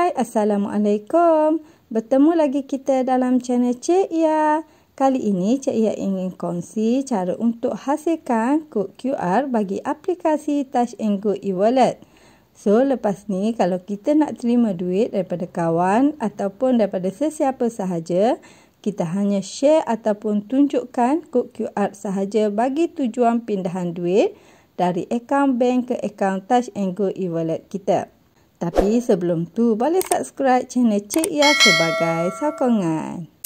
Hai, Assalamualaikum. Bertemu lagi kita dalam channel Cik Ia. Kali ini Cik Ia ingin kongsi cara untuk hasilkan kod QR bagi aplikasi Touch and Go e-wallet. So, lepas ni kalau kita nak terima duit daripada kawan ataupun daripada sesiapa sahaja, kita hanya share ataupun tunjukkan kod QR sahaja bagi tujuan pindahan duit dari akaun bank ke akaun Touch and Go e-wallet kita. Tapi sebelum tu, boleh subscribe channel Cik Ia sebagai sokongan.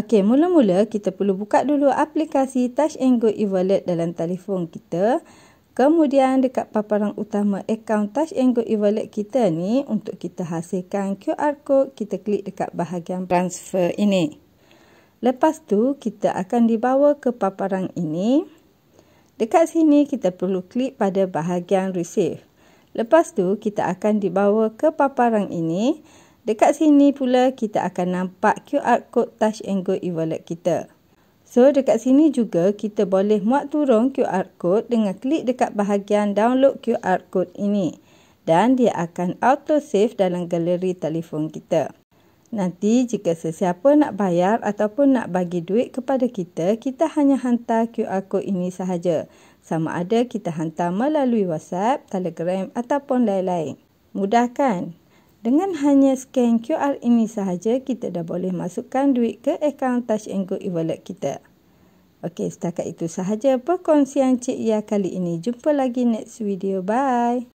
Okey, mula-mula kita perlu buka dulu aplikasi Touch and Go e-wallet dalam telefon kita. Kemudian dekat paparan utama akaun Touch and Go e-wallet kita ni, untuk kita hasilkan QR code, kita klik dekat bahagian transfer ini. Lepas tu, kita akan dibawa ke paparan ini. Dekat sini, kita perlu klik pada bahagian receive. Lepas tu, kita akan dibawa ke paparan ini. Dekat sini pula kita akan nampak QR code Touch and Go e-wallet kita. So, dekat sini juga kita boleh muat turun QR code dengan klik dekat bahagian download QR code ini. Dan dia akan auto save dalam galeri telefon kita. Nanti jika sesiapa nak bayar ataupun nak bagi duit kepada kita, kita hanya hantar QR code ini sahaja. Sama ada kita hantar melalui WhatsApp, Telegram ataupun lain-lain. Mudah kan? Dengan hanya scan QR ini sahaja, kita dah boleh masukkan duit ke akaun Touch and Go e-wallet kita. Okey, setakat itu sahaja perkongsian Cik Ia kali ini. Jumpa lagi next video. Bye.